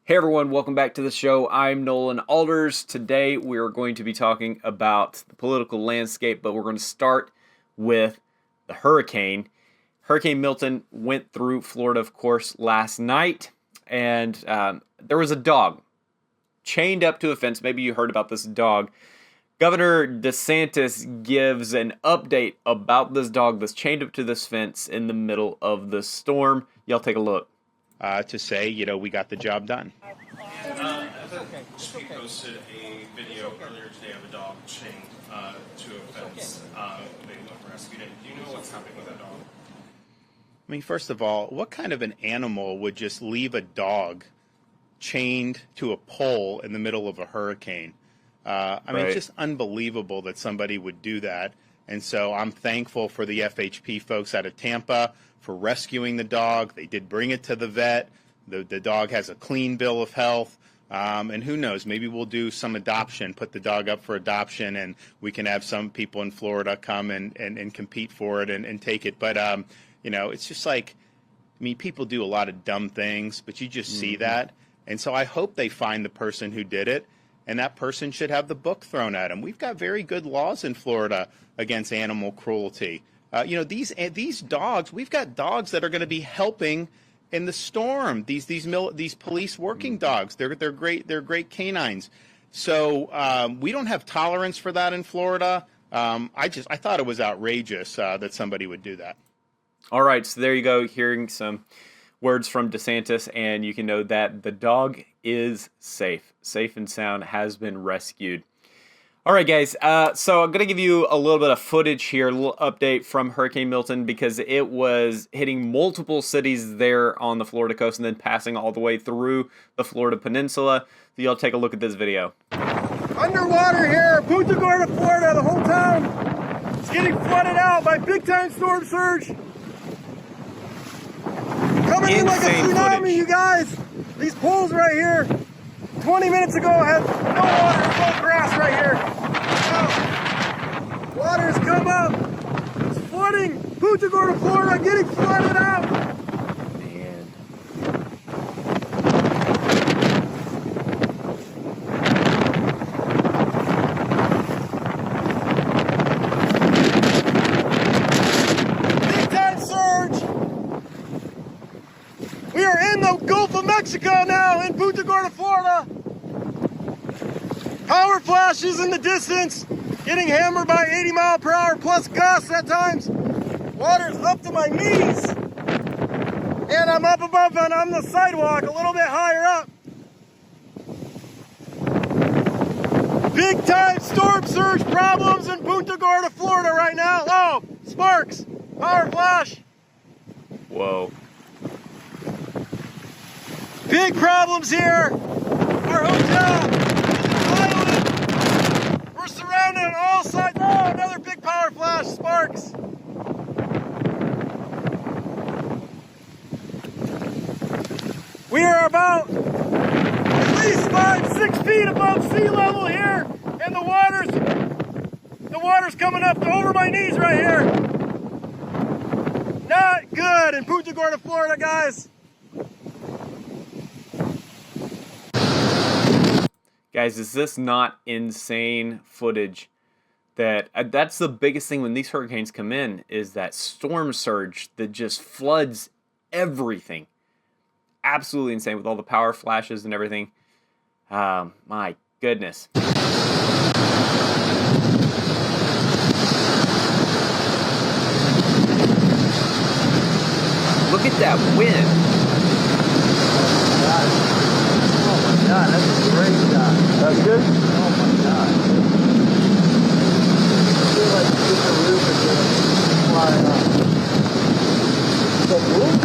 Hey everyone, welcome back to the show. I'm Nolan Alders. Today we're going to be talking about the political landscape, but we're going to start with the hurricane. Hurricane Milton went through Florida, of course, last night, and there was a dog chained up to a fence. Maybe you heard about this dog. Governor DeSantis gives an update about this dog that's chained up to this fence in the middle of the storm. Y'all take a look. To say, we got the job done. She posted a video earlier today of a dog chained to a fence. They rescued it. Do you know what's happening with that dog? I mean, first of all, what kind of an animal would just leave a dog chained to a pole in the middle of a hurricane? I mean, it's just unbelievable that somebody would do that. And so I'm thankful for the FHP folks out of Tampa for rescuing the dog. They did bring it to the vet. The dog has a clean bill of health. And who knows, maybe we'll do some adoption, put the dog up for adoption, and we can have some people in Florida come and compete for it and take it. But, it's just like, I mean, people do a lot of dumb things, but you just see that. And so I hope they find the person who did it, and that person should have the book thrown at them. We've got very good laws in Florida against animal cruelty. These dogs, we've got dogs that are going to be helping in the storm. These police working dogs, they're great. They're great canines. So we don't have tolerance for that in Florida. I thought it was outrageous that somebody would do that. All right, so there you go, hearing some words from DeSantis, and you can know that the dog is safe and sound, has been rescued. All right, guys, so I'm going to give you a little bit of footage here, a little update from Hurricane Milton, because it was hitting multiple cities there on the Florida coast and then passing all the way through the Florida peninsula. So y'all take a look at this video. Underwater here, Punta Gorda, Florida. The whole town is getting flooded out by big-time storm surge. Coming in like a tsunami, footage. You guys. These poles right here, 20 minutes ago had no water, no grass right here. Now, water's come up. It's flooding Punta Gorda, Florida, getting flooded out. Man. Big time surge. We are in the Gulf of Mexico now in Punta Gorda, Florida. Power flashes in the distance, getting hammered by 80 mile per hour plus gusts at times. Water's up to my knees. And I'm up above and on the sidewalk a little bit higher up. Big time storm surge problems in Punta Gorda, Florida right now. Oh, sparks, power flash. Whoa. Big problems here. Our hotel is violent. We're surrounded on all sides. Oh, another big power flash, sparks. We are about at least 5-6 feet above sea level here, and the water's coming up to over my knees right here. Not good in Punta Gorda, Florida, guys. Guys, is this not insane footage? That's the biggest thing when these hurricanes come in, is that storm surge that just floods everything. Absolutely insane with all the power flashes and everything. My goodness. Look at that wind. Oh my God, that's a great shot. That's good? Oh my God. I feel like it's a roof is going flying up. The roof?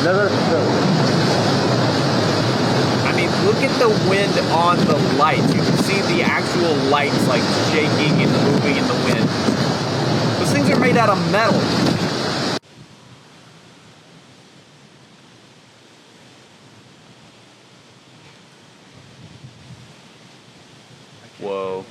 Another I mean, look at the wind on the lights. You can see the actual lights like shaking and moving in the wind. Those things are made out of metal. Whoa.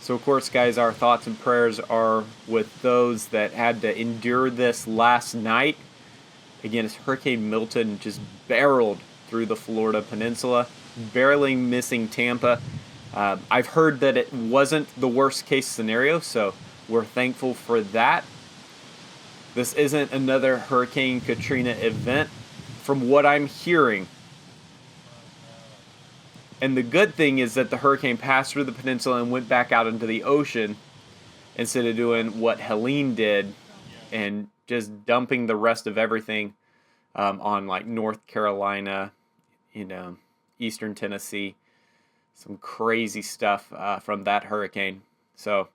So, of course, guys, our thoughts and prayers are with those that had to endure this last night. Again, it's Hurricane Milton just barreled through the Florida peninsula, barely missing Tampa. I've heard that it wasn't the worst case scenario, so we're thankful for that. This isn't another Hurricane Katrina event from what I'm hearing. And the good thing is that the hurricane passed through the peninsula and went back out into the ocean instead of doing what Helene did and just dumping the rest of everything on like North Carolina, eastern Tennessee. Some crazy stuff from that hurricane. So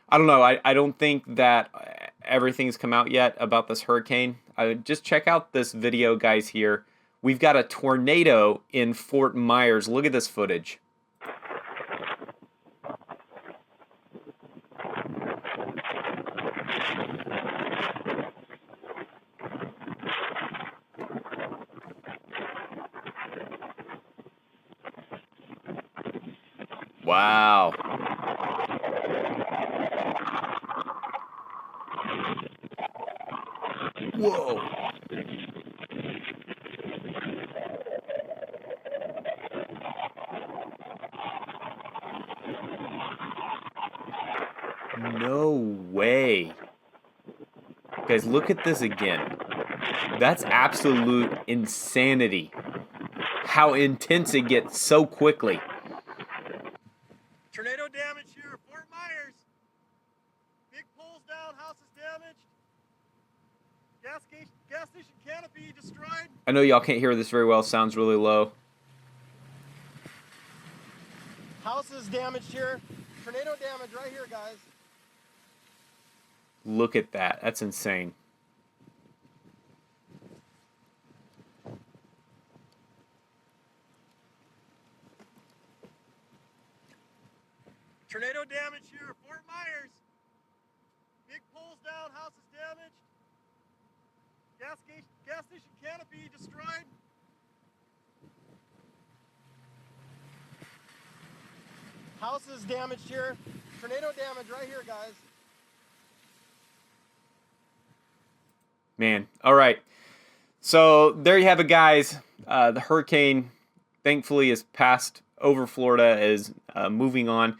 I don't know. I don't think that everything's come out yet about this hurricane. Just check out this video, guys, here. We've got a tornado in Fort Myers. Look at this footage. Wow. Whoa. No way. Guys, look at this again. That's absolute insanity. How intense it gets so quickly. Tornado damage here, Fort Myers. Big poles down, houses damaged. Gas station canopy destroyed. I know y'all can't hear this very well. Sounds really low. Houses damaged here. Tornado damage right here, guys. Look at that. That's insane. Tornado damage here, Fort Myers. Big poles down, houses damaged. Gas station canopy destroyed. Houses damaged here. Tornado damage right here, guys. Man. All right. So there you have it, guys. The hurricane, thankfully, is passed over Florida, is moving on.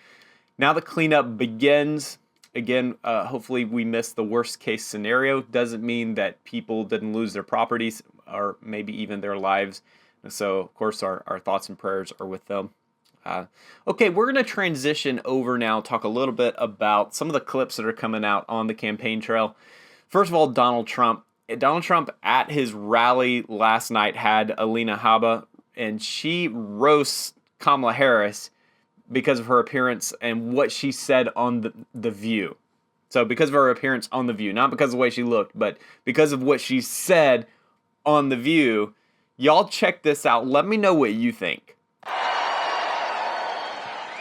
Now the cleanup begins. Again, hopefully we missed the worst case scenario. Doesn't mean that people didn't lose their properties or maybe even their lives. So, of course, our thoughts and prayers are with them. Okay, we're going to transition over now, talk a little bit about some of the clips that are coming out on the campaign trail. First of all, Donald Trump. Donald Trump at his rally last night had Alina Habba, and she roasts Kamala Harris because of her appearance and what she said on the View. So because of her appearance on the View, not because of the way she looked, but because of what she said on the View. Y'all check this out. Let me know what you think.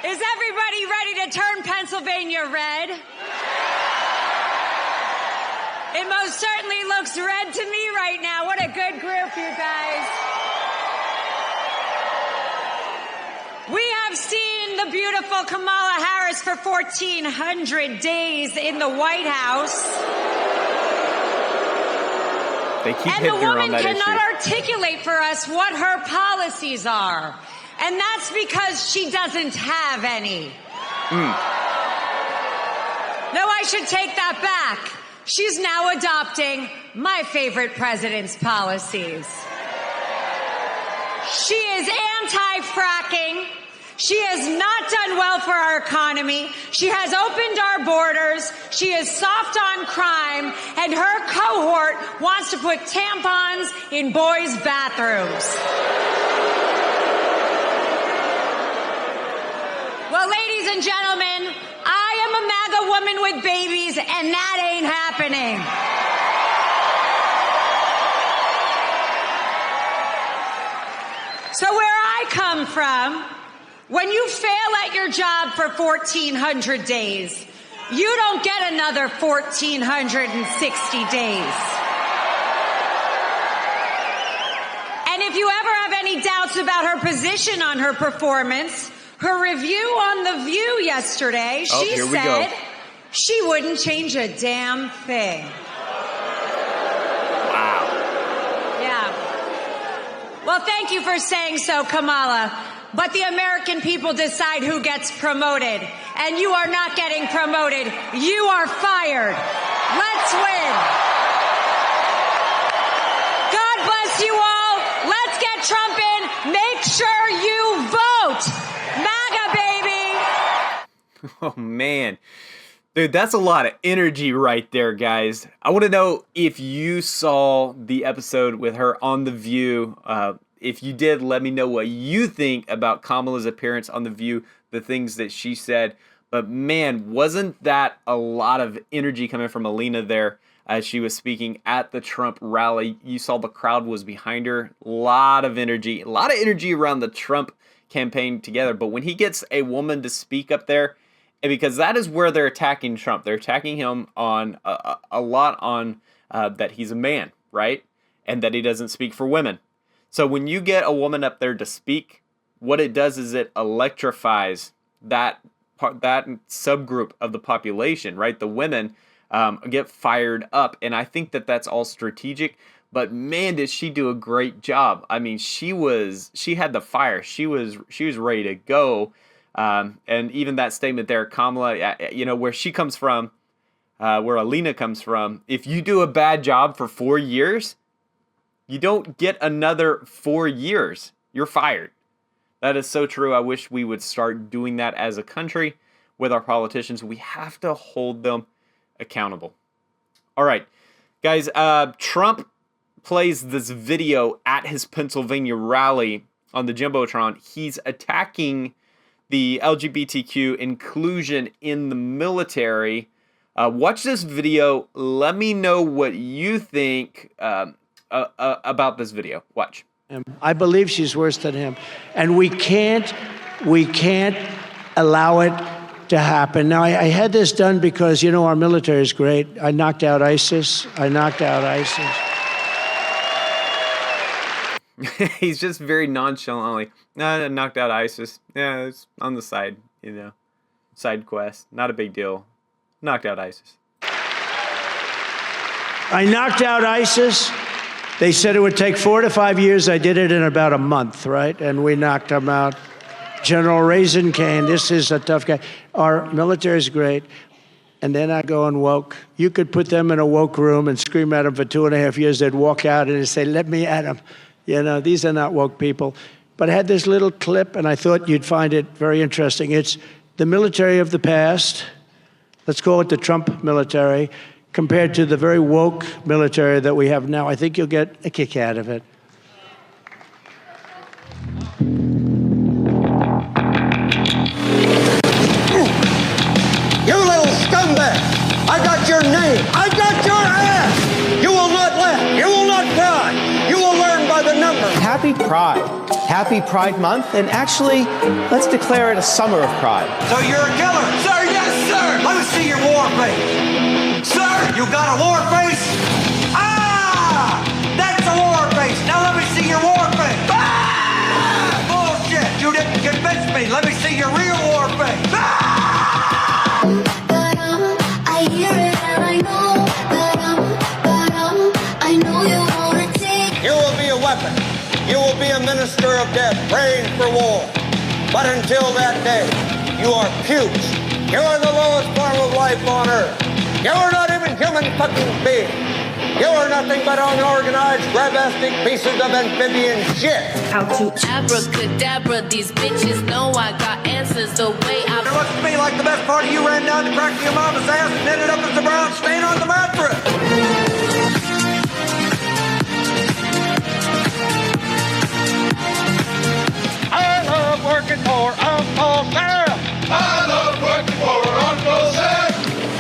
Is everybody ready to turn Pennsylvania red? It most certainly looks red to me right now. What a good group, you guys. We have seen the beautiful Kamala Harris for 1,400 days in the White House. They keep and hitting the her on woman that cannot issue. articulate for us what her policies are. And that's because she doesn't have any. No, I should take that back. She's now adopting my favorite president's policies. She is anti-fracking. She has not done well for our economy. She has opened our borders. She is soft on crime. And her cohort wants to put tampons in boys' bathrooms. Well, ladies and gentlemen, I am a MAGA woman with babies, and that ain't happening. So where I come from, when you fail at your job for 1,400 days, you don't get another 1,460 days. And if you ever have any doubts about her position on her performance, Her review on The View yesterday, she said she wouldn't change a damn thing. Wow. Yeah. Well, thank you for saying so, Kamala. But the American people decide who gets promoted. And you are not getting promoted. You are fired. Let's win. God bless you all. Let's get Trump in. Make sure you vote. MAGA, baby. Oh, man. Dude, that's a lot of energy right there, guys. I want to know if you saw the episode with her on The View. If you did, let me know what you think about Kamala's appearance on The View, the things that she said. But man, wasn't that a lot of energy coming from Alina there as she was speaking at the Trump rally? You saw the crowd was behind her. A lot of energy around the Trump campaign together. But when he gets a woman to speak up there, and because that is where they're attacking Trump. They're attacking him on a lot on that he's a man, right? And that he doesn't speak for women. So when you get a woman up there to speak, what it does is it electrifies that subgroup of the population, right? The women get fired up, and I think that that's all strategic. But man, did she do a great job! I mean, she had the fire. She was ready to go. And even that statement there, Kamala, where she comes from, where Alina comes from, if you do a bad job for 4 years, you don't get another 4 years. You're fired. That is so true. I wish we would start doing that as a country with our politicians. We have to hold them accountable. All right, guys, Trump plays this video at his Pennsylvania rally on the Jumbotron. He's attacking the LGBTQ inclusion in the military. Watch this video. Let me know what you think about this video. Watch. I believe she's worse than him. And we can't allow it to happen. Now, I had this done because, our military is great. I knocked out ISIS. He's just very nonchalantly, knocked out ISIS. Yeah, it's on the side, side quest. Not a big deal. Knocked out ISIS. I knocked out ISIS. They said it would take 4 to 5 years. I did it in about a month, right? And we knocked them out. General Raisin Cane, this is a tough guy. Our military is great. And they're not going woke. You could put them in a woke room and scream at them for 2.5 years. They'd walk out and they'd say, let me at them. These are not woke people. But I had this little clip, and I thought you'd find it very interesting. It's the military of the past. Let's call it the Trump military, compared to the very woke military that we have now. I think you'll get a kick out of it. You little scumbag! I got your name! I got your ass! You will not laugh! You will not cry! You will learn by the numbers! Happy Pride. Happy Pride Month, and actually, let's declare it a summer of pride. So you're a killer? Sir, yes, sir! Let me see your war face! Sir, you got a war face? Ah! That's a war face! Now let me see your war face! Ah! Bullshit! You didn't convince me! Let me see your real war face! Ah! I hear it and I know I know you wanna take. You will be a weapon. You will be a minister of death, praying for war. But until that day, you are pukes. You are the lowest form of life on earth. You are not even human fucking beings. You are nothing but unorganized, grabastic pieces of amphibian shit. How to abracadabra, these bitches know I got answers the way I... It looks to me like the best part of you ran down the crack of your mama's ass and ended up as a brown stain on the mattress. I love working for Uncle Sam. I love working for Uncle Sam.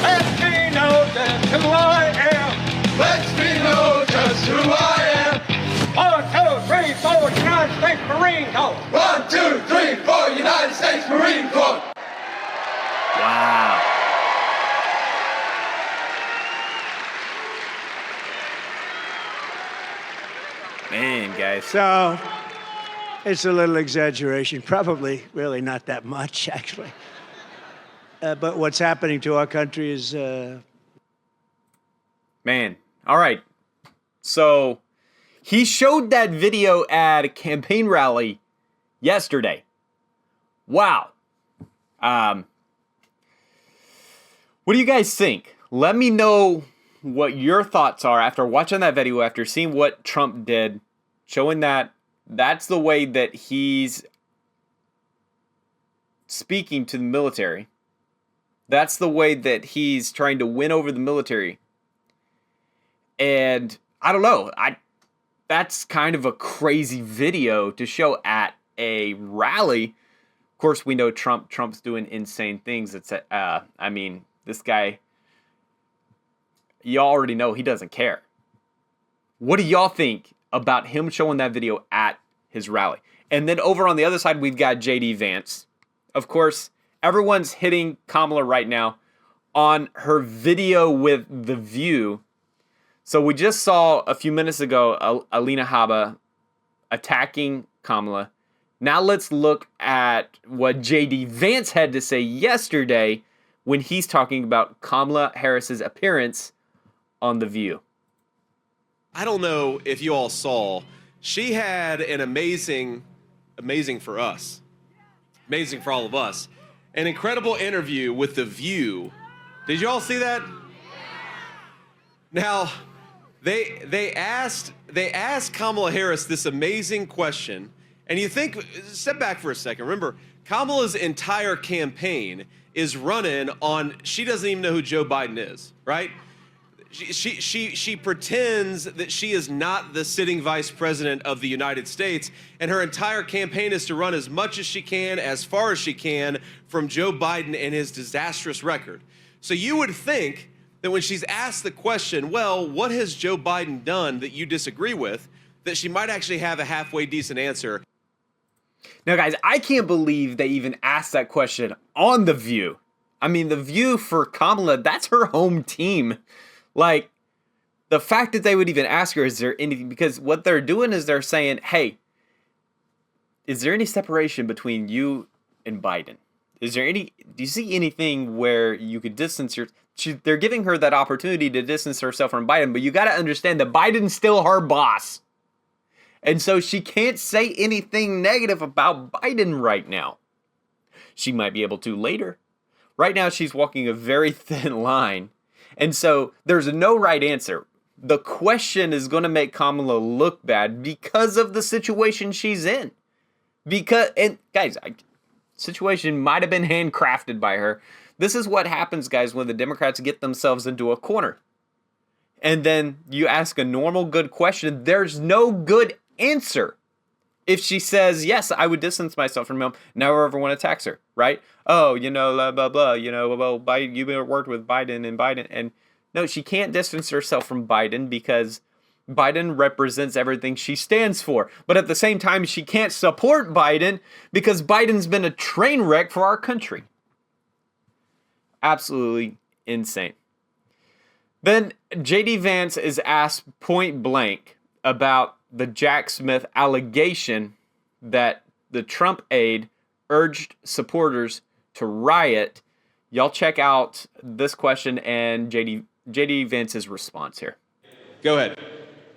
Let me know just who I am. Lets me know just who I am. 1, 2, 3, 4, United States Marine Corps. 1, 2, 3, 4, United States Marine Corps. Wow. Man, guys. So, It's a little exaggeration. Probably really not that much, actually. But what's happening to our country is... Man. All right. So he showed that video at a campaign rally yesterday. Wow. What do you guys think? Let me know what your thoughts are after watching that video, after seeing what Trump did, showing that that's the way that he's speaking to the military. That's the way that he's trying to win over the military. And I don't know. That's kind of a crazy video to show at a rally. Of course, we know Trump's doing insane things. It's I mean, this guy, you already know he doesn't care. What do y'all think about him showing that video at his rally? And then over on the other side, we've got JD Vance. Of course, everyone's hitting Kamala right now on her video with The View. So we just saw a few minutes ago Alina Habba attacking Kamala. Now let's look at what JD Vance had to say yesterday when he's talking about Kamala Harris's appearance on The View. I don't know if you all saw, she had an amazing for us, amazing for all of us, an incredible interview with The View. Did you all see that? Now, they asked Kamala Harris this amazing question, and you think, step back for a second. Remember, Kamala's entire campaign is running on, she doesn't even know who Joe Biden is, right? She pretends that she is not the sitting vice president of the United States, and her entire campaign is to run as much as she can, as far as she can, from Joe Biden and his disastrous record. So you would think that when she's asked the question, well, what has Joe Biden done that you disagree with, that she might actually have a halfway decent answer. Now, guys, I can't believe they even asked that question on The View. I mean, The View for Kamala, that's her home team. Like, the fact that they would even ask her, is there anything, because what they're doing is they're saying, hey, is there any separation between you and Biden? Is there do you see anything where you could distance they're giving her that opportunity to distance herself from Biden, but you got to understand that Biden's still her boss. And so she can't say anything negative about Biden right now. She might be able to later. Right now, she's walking a very thin line. And so there's no right answer. The question is going to make Kamala look bad because of the situation she's in. Situation might have been handcrafted by her. This is what happens, guys, when the Democrats get themselves into a corner. And then you ask a normal, good question. There's no good answer. If she says, yes, I would distance myself from him, now everyone attacks her, right? Oh, blah, blah, blah, well, Biden, you've worked with Biden. And no, she can't distance herself from Biden because Biden represents everything she stands for. But at the same time, she can't support Biden because Biden's been a train wreck for our country. Absolutely insane. Then JD Vance is asked point blank about the Jack Smith allegation that the Trump aide urged supporters to riot. Y'all check out this question and JD Vance's response here. Go ahead.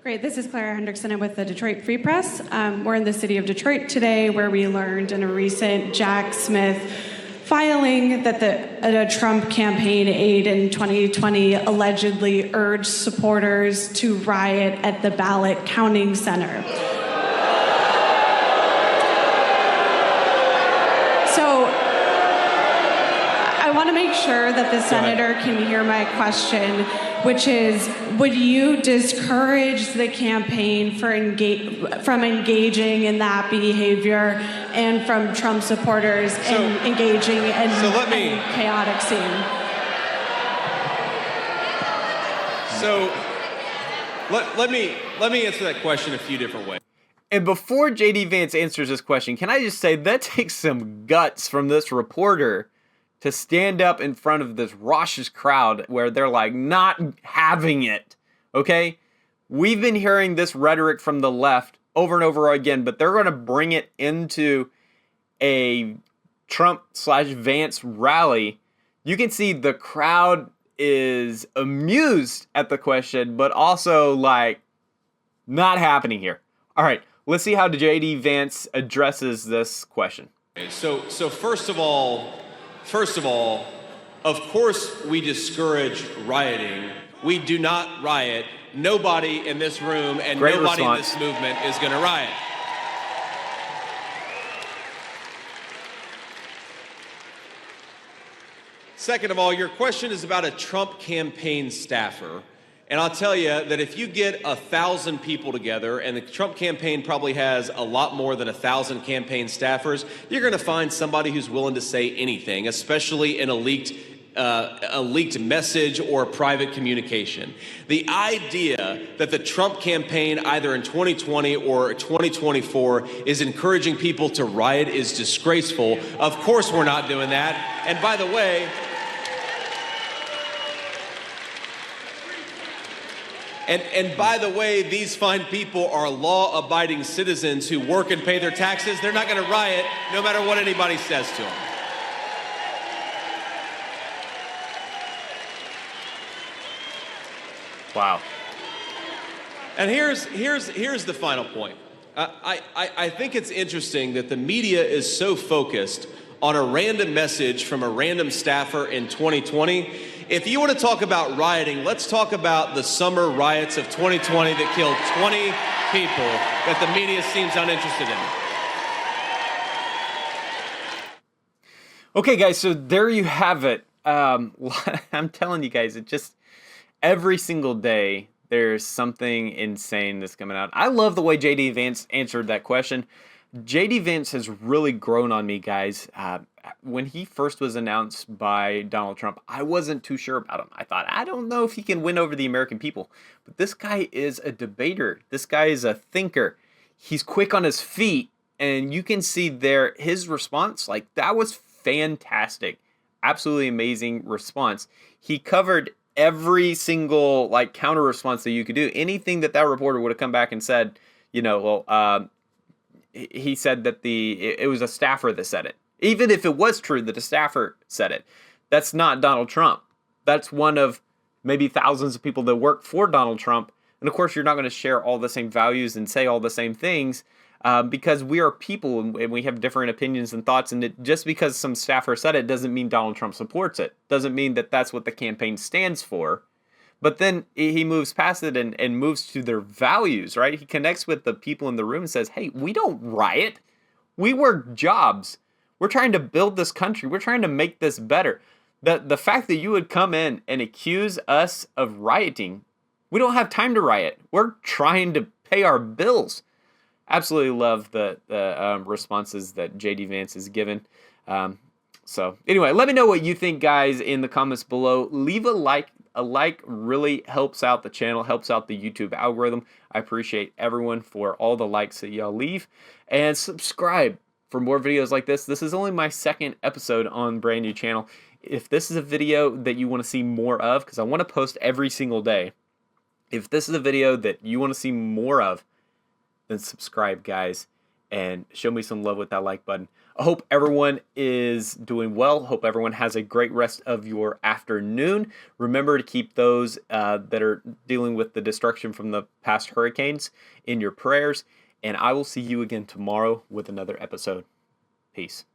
Great. This is Clara Hendrickson. I'm with the Detroit Free Press. We're in the city of Detroit today, where we learned in a recent Jack Smith filing that a Trump campaign aide in 2020 allegedly urged supporters to riot at the ballot counting center. So I want to make sure that the senator can hear my question, which is, would you discourage the campaign from engaging in that behavior and from Trump supporters and engaging in a chaotic scene? So let me answer that question a few different ways. And before JD Vance answers this question, can I just say that takes some guts from this reporter to stand up in front of this raucous crowd where they're like not having it, okay? We've been hearing this rhetoric from the left over and over again, but they're going to bring it into a Trump/Vance rally. You can see the crowd is amused at the question, but also like not happening here. All right, let's see how JD Vance addresses this question. So first of all, of course we discourage rioting. We do not riot. Nobody in this room and Great nobody response. in this movement is going to riot. Second of all, your question is about a Trump campaign staffer. And I'll tell you that if you get 1,000 people together, and the Trump campaign probably has a lot more than 1,000 campaign staffers, you're going to find somebody who's willing to say anything, especially in a leaked message or private communication. The idea that the Trump campaign, either in 2020 or 2024, is encouraging people to riot is disgraceful. Of course we're not doing that. And by the way, these fine people are law-abiding citizens who work and pay their taxes. They're not going to riot no matter what anybody says to them. Wow. And here's the final point. I think it's interesting that the media is so focused on a random message from a random staffer in 2020. If you want to talk about rioting, let's talk about the summer riots of 2020 that killed 20 people that the media seems uninterested in. Okay, guys, so there you have it. I'm telling you guys, it just every single day there's something insane that's coming out. I love the way JD Vance answered that question. JD Vance has really grown on me, guys. When he first was announced by Donald Trump, I wasn't too sure about him. I thought, I don't know if he can win over the American people. But this guy is a debater. This guy is a thinker. He's quick on his feet. And you can see there his response. Like, that was fantastic. Absolutely amazing response. He covered every single like counter response that you could do. Anything that reporter would have come back and said, he said that it was a staffer that said it. Even if it was true that a staffer said it, that's not Donald Trump. That's one of maybe thousands of people that work for Donald Trump. And of course, you're not going to share all the same values and say all the same things because we are people and we have different opinions and thoughts. And just because some staffer said it doesn't mean Donald Trump supports it. Doesn't mean that that's what the campaign stands for. But then he moves past it and moves to their values, right? He connects with the people in the room and says, hey, we don't riot. We work jobs. We're trying to build this country. We're trying to make this better. The fact that you would come in and accuse us of rioting, we don't have time to riot. We're trying to pay our bills. Absolutely love the responses that JD Vance has given. So anyway, let me know what you think, guys, in the comments below. Leave a like. A like really helps out the channel, helps out the YouTube algorithm. I appreciate everyone for all the likes that y'all leave. And subscribe for more videos like this. This is only my second episode on brand new channel. If this is a video that you want to see more of, because I want to post every single day. If this is a video that you want to see more of, then subscribe, guys, and show me some love with that like button. I hope everyone is doing well. Hope everyone has a great rest of your afternoon. Remember to keep those that are dealing with the destruction from the past hurricanes in your prayers. And I will see you again tomorrow with another episode. Peace.